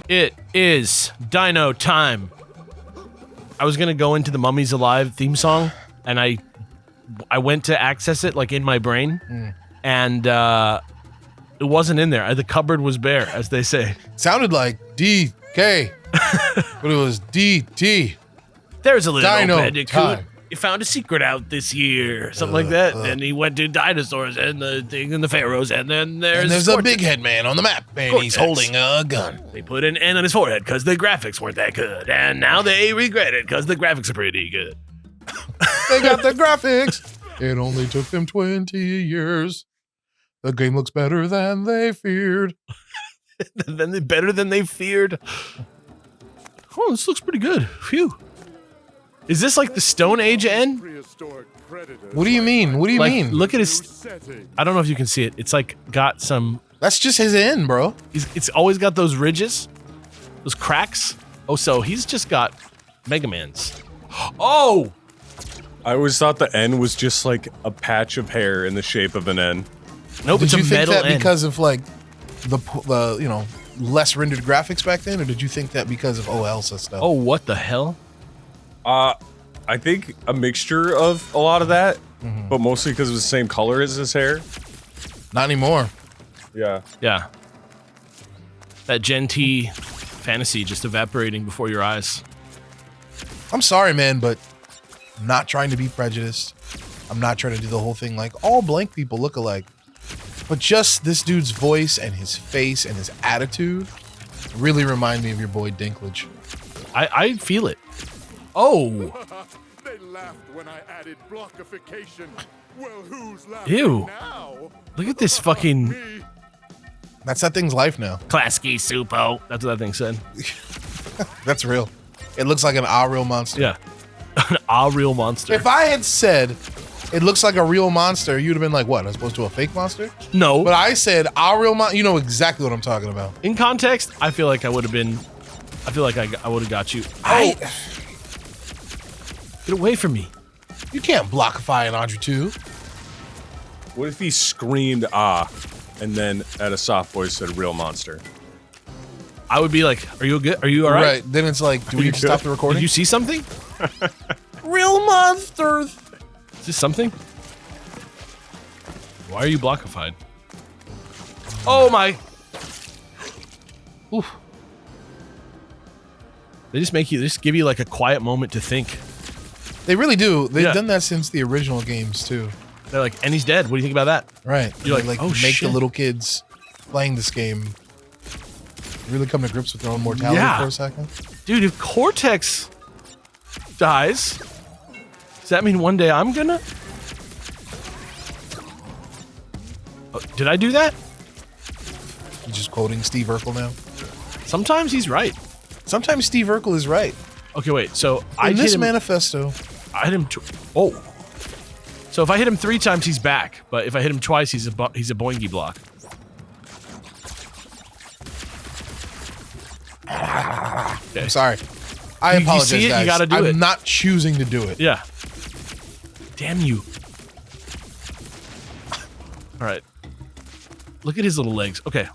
It is Dino time. I was gonna go into the Mummies Alive theme song, and I went to access it like in my brain, and it wasn't in there. The cupboard was bare, as they say. Sounded like DK, but it was DT. There's a little Dino Bandicoot. time. He found a secret out this year, something like that. And he went to dinosaurs and the thing and the pharaohs, and then there's a big head man on the map, and he's holding a gun. They put an N on his forehead because the graphics weren't that good, and now they regret it because the graphics are pretty good. They got the graphics. It only took them 20 years. The game looks better than they feared. Better than they feared. Oh, this looks pretty good. Phew. Is this like the Stone Age N? What do you mean? What do you mean? Look at his... I don't know if you can see it. It's like got some... That's just his N, bro. It's always got those ridges. Those cracks. Oh, so he's just got Mega Man's. Oh! I always thought the N was just like a patch of hair in the shape of an N. Nope, Did it's a you think metal that N. because of like the you know, less rendered graphics back then, or did you think that because of Elsa stuff? Oh, what the hell? I think a mixture of a lot of that, but mostly because it was the same color as his hair. Not anymore. Yeah. Yeah. That Gen T fantasy just evaporating before your eyes. I'm sorry, man, but I'm not trying to be prejudiced. I'm not trying to do the whole thing like all blank people look alike. But just this dude's voice and his face and his attitude really remind me of your boy Dinklage. I feel it. Oh. They laughed when I added blockification. Well, who's laughing Ew. now? Look at this fucking... That's that thing's life now. Klasky Supo. That's what that thing said. That's real. It looks like an real monster. Yeah. An real monster. If I had said it looks like a real monster, you'd have been like, what, as opposed to a fake monster? No. But I said real monster. You know exactly what I'm talking about. In context, I feel like I would have been... I feel like I would have got you. Oh. Get away from me. You can't blockify an Audrey 2. What if he screamed and then at a soft voice said real monster? I would be like, are you good? Are you all right? Right. Then it's like, do we need to stop the recording? Did you see something? Real monsters. Is this something? Why are you blockified? Oh my. Oof. They just give you like a quiet moment to think. They really do. They've done that since the original games too. They're like, and he's dead. What do you think about that? Right. You're They, like, oh, make shit. the little kids playing this game really come to grips with their own mortality for a second. Dude, if Cortex dies, does that mean one day I'm gonna? Oh, did I do that? You just quoting Steve Urkel now? Sometimes he's right. Sometimes Steve Urkel is right. Okay, wait. So In this manifesto, I hit him. Oh. So if I hit him 3 times, he's back. But if I hit him twice, he's a boingy block. Okay. I'm sorry. I You apologize, see it, you guys. gotta do I'm it. not choosing to do it. Yeah. Damn you. All right. Look at his little legs. Okay.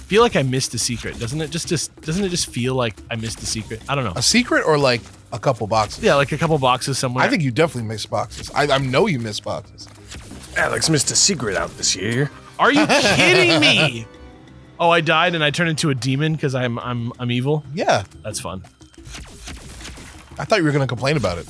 Feel like I missed a secret, doesn't it? Doesn't it just feel like I missed a secret? I don't know. A secret or like a couple boxes? Yeah, like a couple boxes somewhere. I think you definitely missed boxes. I know you missed boxes. Alex missed a secret out this year. Are you kidding me? Oh, I died and I turned into a demon because I'm evil. Yeah. That's fun. I thought you were gonna complain about it.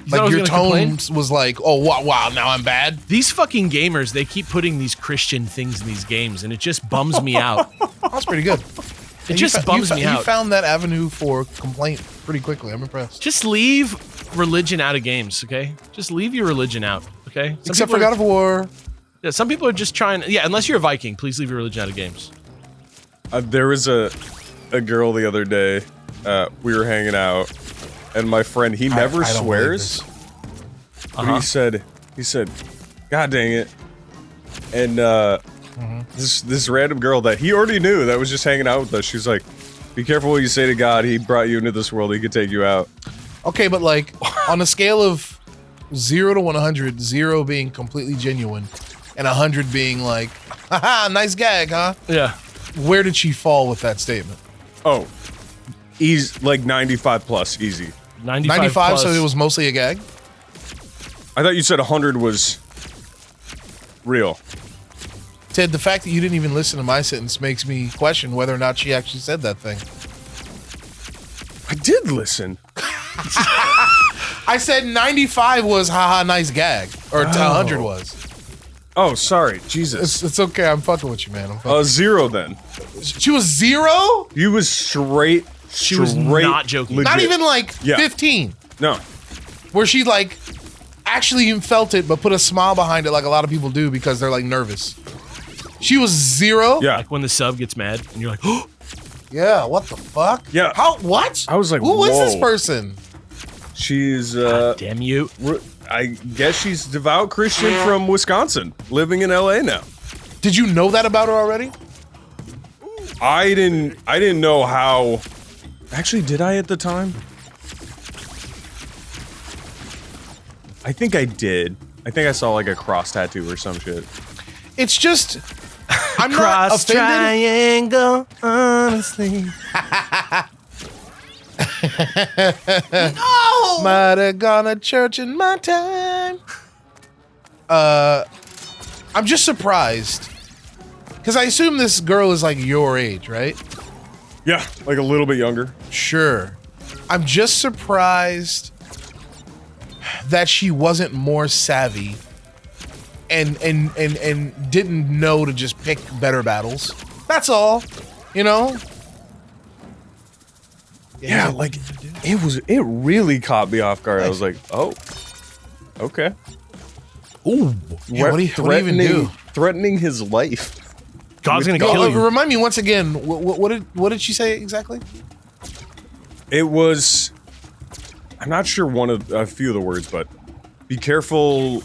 You thought I Like was your gonna complain? tone was like, oh wow, now I'm bad. These fucking gamers, they keep putting these Christian things in these games, and it just bums me out. That's pretty good. It just bums me out. You found that avenue for complaint pretty quickly. I'm impressed. Just leave religion out of games, okay? Just leave your religion out, okay? Except for God of War. Yeah, some people are just trying. Yeah, unless you're a Viking, please leave your religion out of games. There was a girl the other day. We were hanging out, and my friend, he never I don't swears. But he said, God dang it. And this random girl that he already knew that was just hanging out with us, she's like, be careful what you say to God. He brought you into this world. He could take you out. Okay, but like on a scale of 0 to 100, 0 being completely genuine and 100 being like, haha, nice gag, huh? Yeah. Where did she fall with that statement? Oh, he's like 95 plus, easy. 95 95, so plus. it was mostly a gag? I thought you said 100 was real. Ted, the fact that you didn't even listen to my sentence makes me question whether or not she actually said that thing. I did listen. I said 95 was haha nice gag. Or 100 was. Oh, sorry. Jesus. It's okay, I'm fucking with you, man. I'm fucking 0 then. She was 0? You was straight. She was not joking. Legit. Not even like Yeah. 15. No. Where she like actually felt it but put a smile behind it like a lot of people do because they're like nervous. She was 0? Yeah. Like when the sub gets mad and you're like, oh, Yeah, what the fuck? Yeah. How, what? I was like, who is this whoa. person? She's damn you. I guess she's devout Christian from Wisconsin, living in LA now. Did you know that about her already? I didn't know how. Actually, did I at the time? I think I did. I think I saw like a cross tattoo or some shit. It's just I'm not Cross offended. triangle, honestly. Might have gone to church in my time. I'm just surprised. Because I assume this girl is like your age, right? Yeah, like a little bit younger. Sure. I'm just surprised that she wasn't more savvy and didn't know to just pick better battles. That's all. You know? Yeah, like it really caught me off guard. I was like, oh, okay. Ooh. Yeah, what do you even do? Threatening his life. God's gonna kill you. Remind me once again, what did she say exactly? It was, I'm not sure a few of the words, but be careful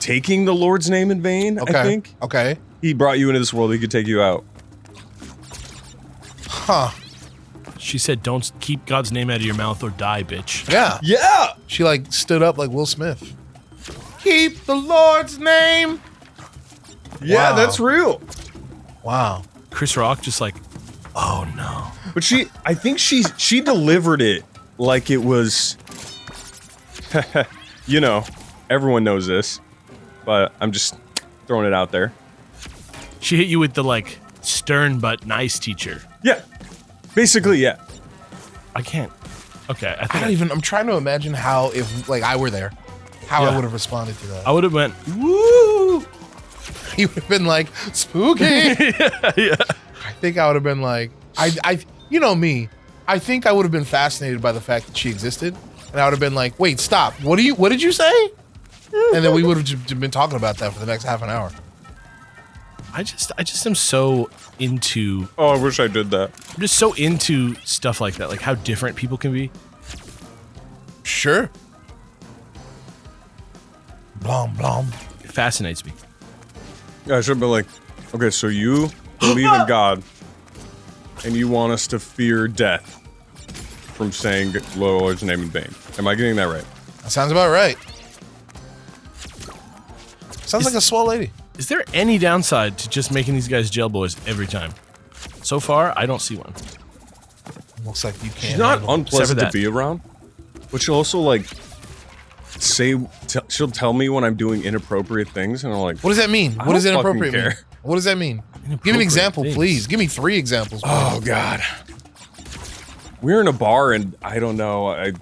taking the Lord's name in vain, Okay. I think. Okay. He brought you into this world, he could take you out. Huh. She said, "Don't keep God's name out of your mouth or die, bitch." Yeah. Yeah! She like stood up like Will Smith. Keep the Lord's name. Yeah, Wow. that's real. Wow. Chris Rock just like, oh no. But I think she delivered it like it was, you know, everyone knows this, but I'm just throwing it out there. She hit you with the like stern but nice teacher. Yeah, basically, yeah. I can't. Okay, I I think don't even. I'm trying to imagine how if like I were there, how I Yeah. would have responded to that. I would have went, woo. He would have been like spooky. Yeah. I think I would have been like, you know me. I think I would have been fascinated by the fact that she existed, and I would have been like, wait, stop. What did you say? And then we would have just been talking about that for the next half an hour. I just am so into. Oh, I wish I did that. I'm just so into stuff like that, like how different people can be. Sure. Blom blom. It fascinates me. Yeah, I should have been like, okay, so you believe in God, and you want us to fear death from saying the Lord's name in vain. Am I getting that right? That sounds about right. Sounds like a swell lady. Is there any downside to just making these guys jail boys every time? So far, I don't see one. Looks like you can't. She's not handle- unpleasant to that. be around, but she'll also like she'll tell me when I'm doing inappropriate things, and I'm like, What does that mean? I What does don't fucking inappropriate mean? care. What does that mean? Give me an Inappropriate example, things. please. Give me 3 examples. Please. oh god. We were in a bar, and I don't know.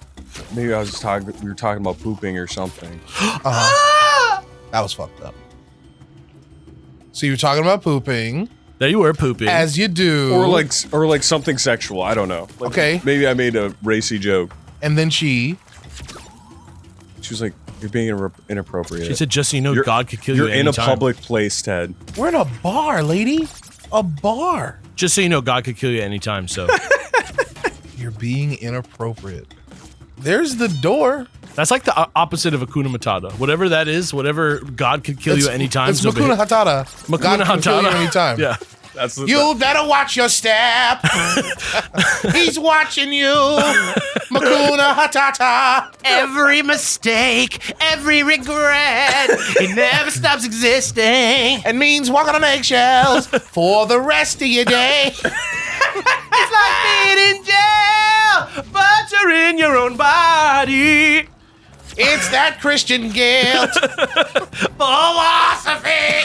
We were talking about pooping or something. That was fucked up. So you were talking about pooping, There you were pooping. as you do, Or like something sexual. I don't know. Like, Okay. Maybe I made a racy joke. and then she. She was like, "You're being inappropriate." She said, just so you know, God could kill you You're at in any a time. public place, Ted. We're in a bar, lady. A bar. Just so you know, God could kill you at any time. So You're being inappropriate. There's the door. that's like the opposite of Hakuna Matata. Whatever that is, whatever God could kill you at any time. It's so Makuna Hatata. Makuna God can kill you Hatata. anytime. Yeah. That's the, You better watch your step. He's watching you. Makuna Hatata. Every mistake, every regret, it never stops existing. It means walking on eggshells for the rest of your day. It's like being in jail, but you're in your own body. It's that Christian guilt. Philosophy.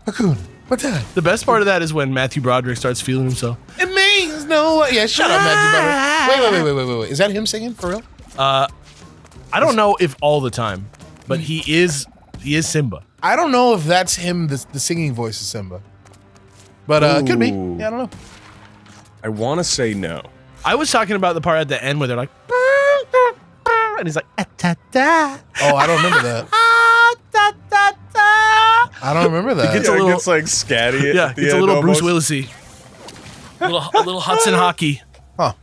Hakuna, what's that? The best part of that is when Matthew Broderick starts feeling himself. It means no. Yeah, shut up, Matthew Broderick. Wait. Is that him singing for real? I don't know if all the time, but he is Simba. I don't know if that's him. The singing voice is Simba, but could be. Yeah, I don't know. I want to say no. I was talking about the part at the end where they're like, and he's like, ta-ta. Oh, I don't remember that. I don't remember that. It's Yeah, a it little- gets like scatty. Yeah, at the it's a end little Bruce almost. Willisy. A little Hudson hockey. Huh.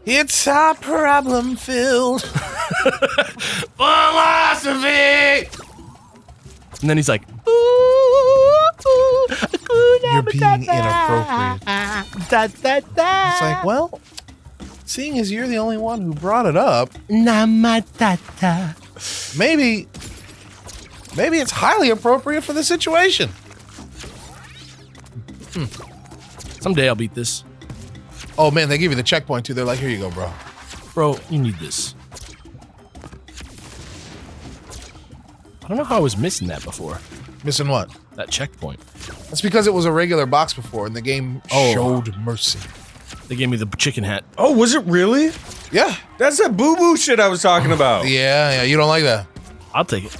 It's a problem filled philosophy. And then he's like, You're being inappropriate. It's like, well, seeing as you're the only one who brought it up, maybe it's highly appropriate for the situation. Someday I'll beat this. Oh man, they give you the checkpoint too. They're like, here you go, bro. Bro, you need this. I don't know how I was missing that before. Missing what? That checkpoint. That's because it was a regular box before, and the game showed mercy. They gave me the chicken hat. Oh, was it really? Yeah. That's that boo-boo shit I was talking about. Yeah, you don't like that. I'll take it.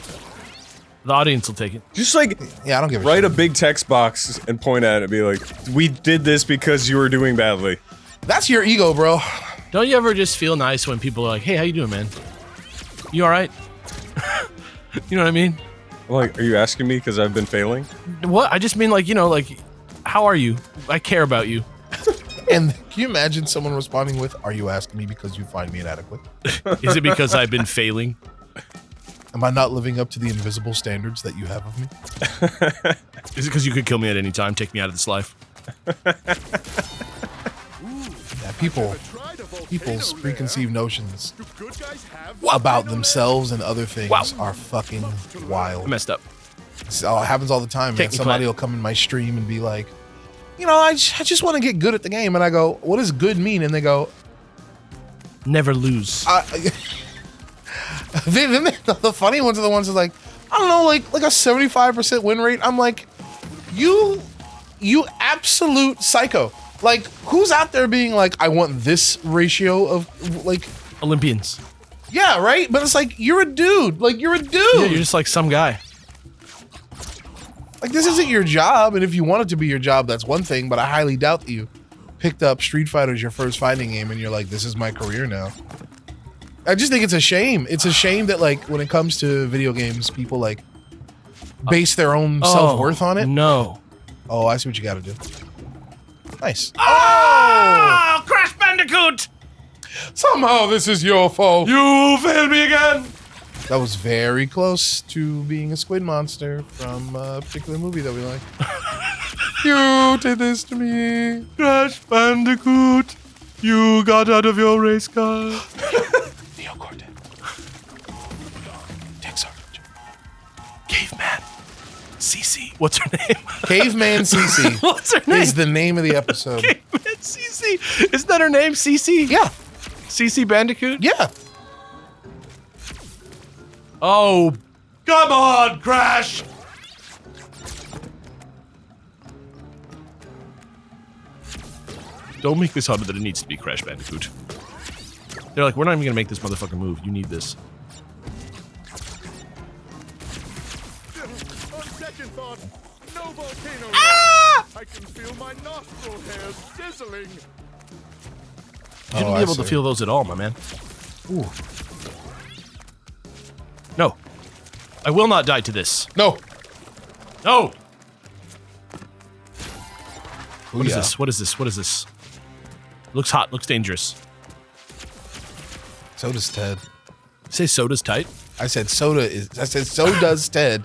The audience will take it. Just like Yeah, I don't give a write shit. a big text box and point at it and be like, we did this because you were doing badly. That's your ego, bro. Don't you ever just feel nice when people are like, hey, how you doing, man? You all right? You know what I mean? I'm like, are you asking me because I've been failing? What? I just mean like, how are you? I care about you. And can you imagine someone responding with, are you asking me because you find me inadequate? Is it because I've been failing? Am I not living up to the invisible standards that you have of me? Is it because you could kill me at any time, take me out of this life? Yeah, people's preconceived notions Do good guys have about themselves and other things are fucking I wild. messed up. It happens all the time, man. Take me Somebody back. will come in my stream and be like, I just want to get good at the game. And I go, what does good mean? And they go, Never lose. then the funny ones are the ones that are like, I don't know, like a 75% win rate. I'm like, you absolute psycho. Like, who's out there being like, I want this ratio of like, Olympians. yeah, right? But it's like, you're a dude. Like, you're a dude. Yeah, you're just like some guy. Like, this isn't your job. And if you want it to be your job, that's one thing. But I highly doubt that you picked up Street Fighter as your first fighting game and you're like, this is my career now. I just think it's a shame. It's a shame that, like, when it comes to video games, people, like, base their own self-worth on it. No. Oh, I see what you got to do. Nice. Oh! Crash Bandicoot! Somehow this is your fault. You failed me again! That was very close to being a squid monster from a particular movie that we like. You did this to me. Crash Bandicoot, you got out of your race car. Neo Cortex. Tech Sergeant. Caveman. Cici. What's her name? Caveman Cici What's her name? is the name of the episode. Caveman Cici. Isn't that her name? Cici? Yeah. Cici Bandicoot? Yeah. Oh, come on, Crash! Don't make this harder than it needs to be, Crash Bandicoot. They're like, we're not even gonna make this motherfucker move. You need this. On second thought, no volcano. I can feel my nostril hairs sizzling. You shouldn't I be able to see. feel those at all, my man. Ooh. No. I will not die to this. No. No! Ooh, What is yeah. this? What is this? What is this? Looks hot. Looks dangerous. So does Ted. Say soda's tight. I said soda so does Ted.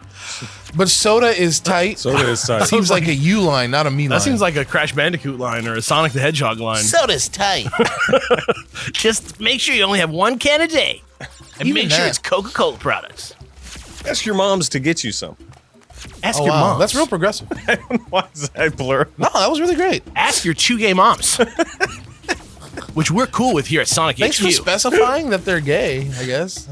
But soda is tight. Soda is tight. Seems like a U line, not a me line. That seems like a Crash Bandicoot line or a Sonic the Hedgehog line. Soda's tight. Just make sure you only have 1 can a day. And Even make sure that. it's Coca-Cola products. Ask your moms to get you some. Ask Oh, your wow. mom. That's real progressive. Why is that blur? No, that was really great. Ask your 2 gay moms. Which we're cool with here at Sonic Thanks HQ. for specifying that they're gay, I guess.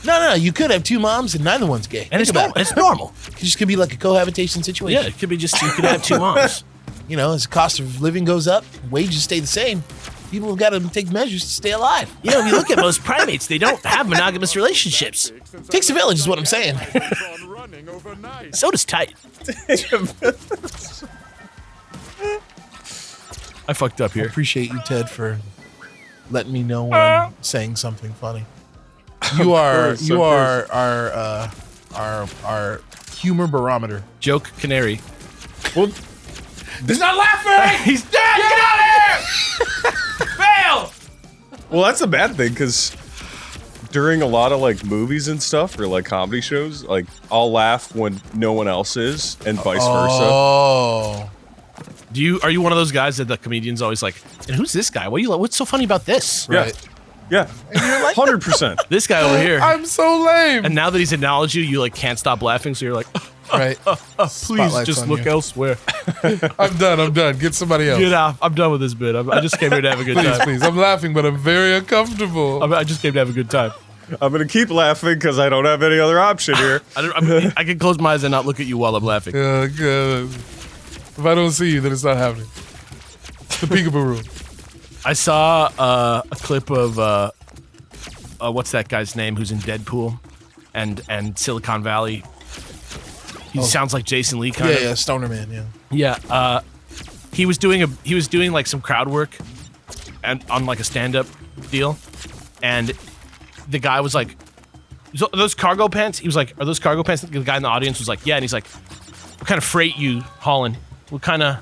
No, you could have 2 moms and neither one's gay. And it's Think about normal. It's normal. It just could be like a cohabitation situation. Yeah, it could be just you could have 2 moms. You know, as the cost of living goes up, wages stay the same. People have got to take measures to stay alive. You know, if you look at most primates, they don't have monogamous relationships. Takes a village is what I'm saying. On running overnight. Soda's tight. I fucked up I here. appreciate you, Ted, for letting me know when I'm saying something funny. You are course, of our humor barometer. Joke canary. Well, He's not laughing! He's dead! Get out of here! Fail! well, that's a bad thing because during a lot of like movies and stuff or like comedy shows, like I'll laugh when no one else is, and vice versa. Oh, Are you one of those guys that the comedian's always like, and who's this guy? What's so funny about this? right. Yeah, 100%. This guy over here. I'm so lame. And now that he's acknowledged you, you like can't stop laughing, so you're like, Right. please Spotlight's just on look you. elsewhere. I'm done. Get somebody else. Get out. I'm done with this bit. I just came here to have a good time. Please. I'm laughing, but I'm very uncomfortable. I just came to have a good time. I'm gonna keep laughing because I don't have any other option here. I can close my eyes and not look at you while I'm laughing. Good. If I don't see you, then it's not happening. It's the peekaboo rule. I saw a clip of what's that guy's name who's in Deadpool and Silicon Valley. He sounds like Jason Lee kind of. Yeah, Stoner Man, yeah. Yeah, he was doing like some crowd work, and on like a stand-up deal, and the guy was like, "So are those cargo pants?" He was like, "Are those cargo pants?" The guy in the audience was like, "Yeah," and he's like, "What kind of freight you hauling? What kind of?"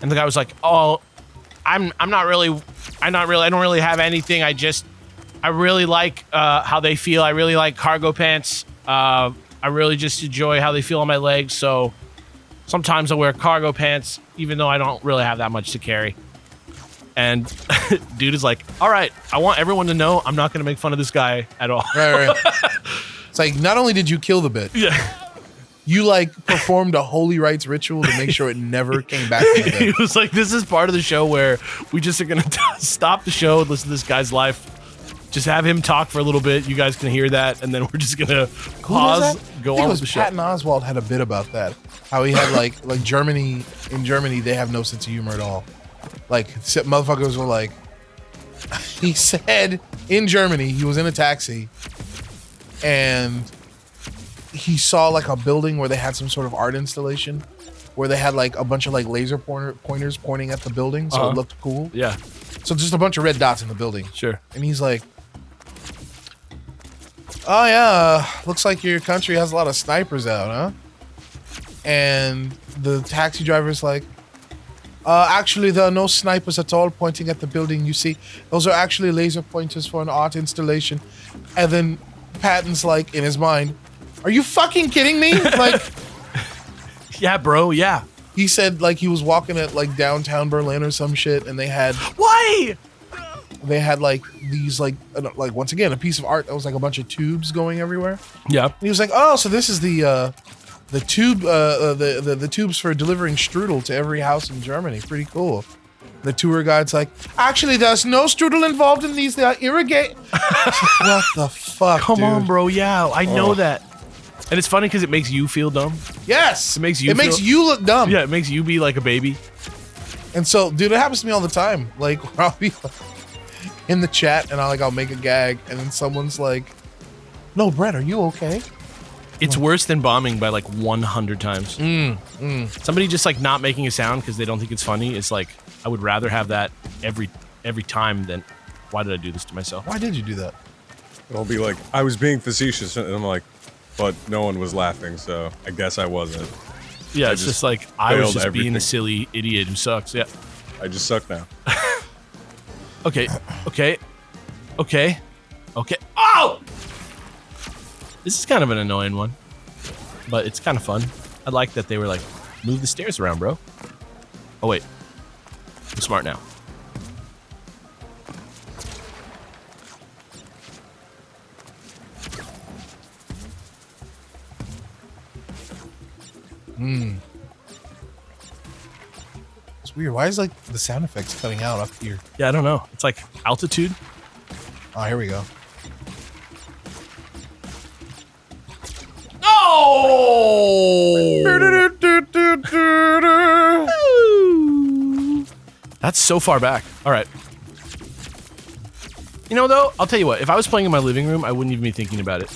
And the guy was like, "Oh, I don't really have anything. I really like how they feel. I really like cargo pants. I really just enjoy how they feel on my legs. So sometimes I wear cargo pants, even though I don't really have that much to carry." And dude is like, "All right, I want everyone to know I'm not going to make fun of this guy at all." Right. It's like, not only did you kill the bit, Yeah. you like performed a holy rites ritual to make sure it never came back to the He bit. was like, "This is part of the show where we just are going to stop the show and listen to this guy's life. Just have him talk for a little bit. You guys can hear that, and then we're just gonna pause, go on with the show." Patton Oswalt had a bit about that. How he had like Germany. In Germany, they have no sense of humor at all. Like motherfuckers were like, he said in Germany he was in a taxi, and he saw like a building where they had some sort of art installation, where they had like a bunch of like laser pointers pointing at the building, so it looked cool. Yeah, So just a bunch of red dots in the building. sure. And he's like, "Oh yeah, looks like your country has a lot of snipers out, huh?" And the taxi driver's like, "Actually, there are no snipers at all pointing at the building. You see, those are actually laser pointers for an art installation." And then Patton's like, in his mind, "Are you fucking kidding me?" Like, Yeah, bro. Yeah. he said like he was walking at like downtown Berlin or some shit, and they had Why? like these like once again a piece of art that was like a bunch of tubes going everywhere. Yeah. And he was like, "Oh, so this is the tubes for delivering strudel to every house in Germany. Pretty cool." The tour guide's like, "Actually, there's no strudel involved in these. They are irrigate." What the fuck? Come dude? on, bro. Yeah, I know that. And it's funny because it makes you feel dumb. Yes, It makes you It makes feel- you look dumb. Yeah, it makes you be like a baby. And so, dude, it happens to me all the time. Like, I'll be like, in the chat, and I'll make a gag, and then someone's like, "No, Brett, are you okay?" It's worse than bombing by like 100 times. Somebody just like not making a sound because they don't think it's funny. It's like, I would rather have that every time than why did I do this to myself? Why did you do that? I'll be like, I was being facetious, and I'm like, but no one was laughing, so I guess I wasn't. Yeah, it's just like I was failed just being everything. a silly idiot who sucks. Yeah. I just suck now. Okay. Oh! This is kind of an annoying one, but it's kind of fun. I like that they were like, move the stairs around, bro. Oh, wait. I'm smart now. It's weird. Why is like the sound effects cutting out up here? Yeah, I don't know. It's like altitude. Oh, here we go. Oh! That's so far back. All right. You know, though, I'll tell you what. If I was playing in my living room, I wouldn't even be thinking about it.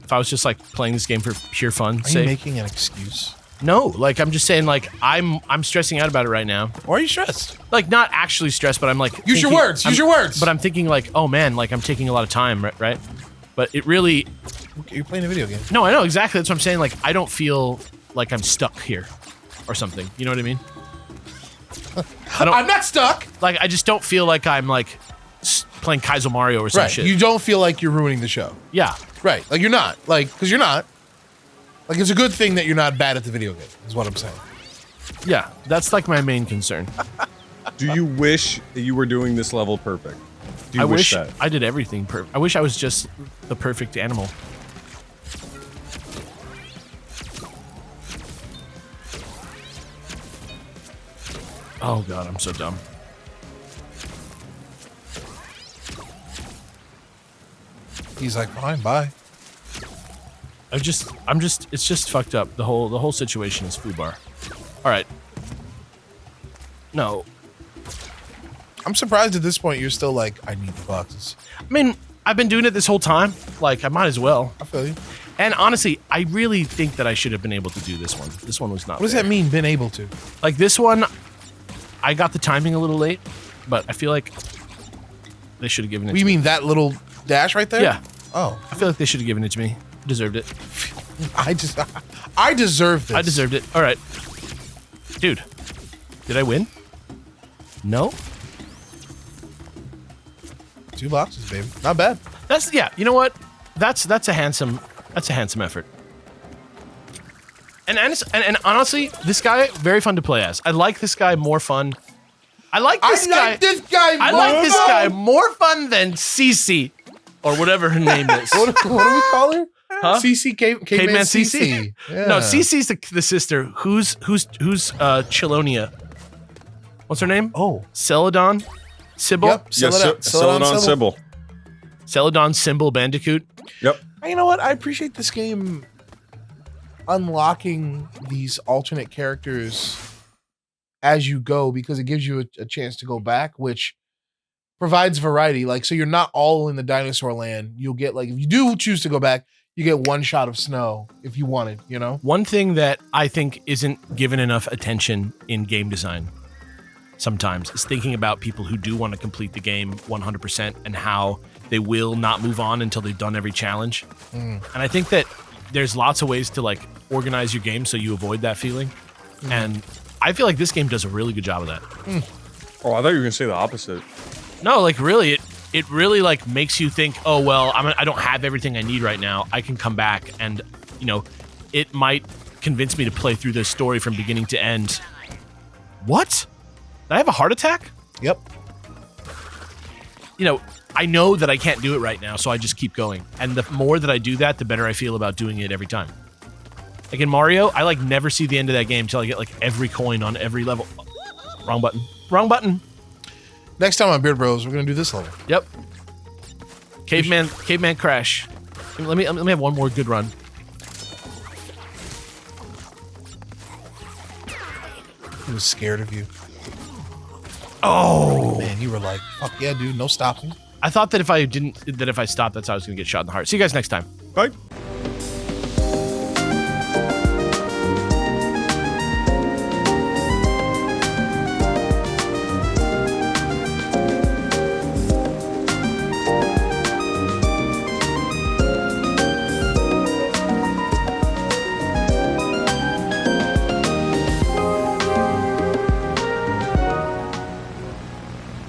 If I was just like playing this game for pure fun. Are you making an excuse? No, like I'm just saying, like I'm stressing out about it right now. Why are you stressed? Like not actually stressed, but I'm like use your words. Use your words. But I'm thinking like, oh man, like I'm taking a lot of time, right? But it really. You're playing a video game. No, I know exactly. That's what I'm saying. Like I don't feel like I'm stuck here, or something. You know what I mean? I'm not stuck. Like I just don't feel like I'm like playing Kaizo Mario or some Right. shit. You don't feel like you're ruining the show. Yeah. Right. Like you're not. Like because you're not. Like it's a good thing that you're not bad at the video game. Is what I'm saying. Yeah. That's like my main concern. Do you wish that you were doing this level perfect? Do you I wish wish that? I did everything perfect. I wish I was just the perfect animal. Oh god, I'm so dumb. He's like, fine, bye. I'm just, it's just fucked up. The whole situation is foobar. All right. No. I'm surprised at this point you're still like, I need the boxes. I mean, I've been doing it this whole time. Like, I might as well. I feel you. And honestly, I really think that I should have been able to do this one. This one was not What does fair. that mean, been able to? Like, this one, I got the timing a little late, but I feel like they should have given it You to me. mean that little dash right there? Yeah. Oh. I feel like they should have given it to me. Deserved it. I deserve this. I deserved it. All right. Dude, did I win? No? 2 boxes, baby. Not bad. That's, yeah, you know what? That's a handsome effort. And honestly, this guy, very fun to play as. I like this guy more fun. I like this guy more fun than Cici. Or whatever her name is. What do we call her? Huh? Cici, Caveman Cici. Yeah. No, Cici's the sister. Who's Chelonia? What's her name? Oh. Celadon? Sybil? Yep. Celadon Sybil. Celadon Sybil Bandicoot? Yep. You know what? I appreciate this game unlocking these alternate characters as you go because it gives you a chance to go back, which provides variety. Like, so you're not all in the dinosaur land. You'll get, like, if you do choose to go back, you get 1 shot of snow if you wanted, you know? One thing that I think isn't given enough attention in game design sometimes is thinking about people who do want to complete the game 100% and how they will not move on until they've done every challenge. And I think that there's lots of ways to like organize your game so you avoid that feeling. And I feel like this game does a really good job of that. Oh, I thought you were gonna say the opposite. No, like really, it really like makes you think, oh well, I don't have everything I need right now. I can come back, and you know, it might convince me to play through this story from beginning to end. What? Did I have a heart attack? Yep. You know, I know that I can't do it right now, so I just keep going. And the more that I do that, the better I feel about doing it every time. Like in Mario, I like never see the end of that game until I get like every coin on every level. Wrong button. Wrong button. Next time on Beard Bros, we're gonna do this level. Yep. Caveman Crash. Let me have one more good run. He was scared of you. Oh Man, you were like, fuck yeah, dude, no stopping. I thought that if I stopped, that's how I was gonna get shot in the heart. See you guys next time. Bye.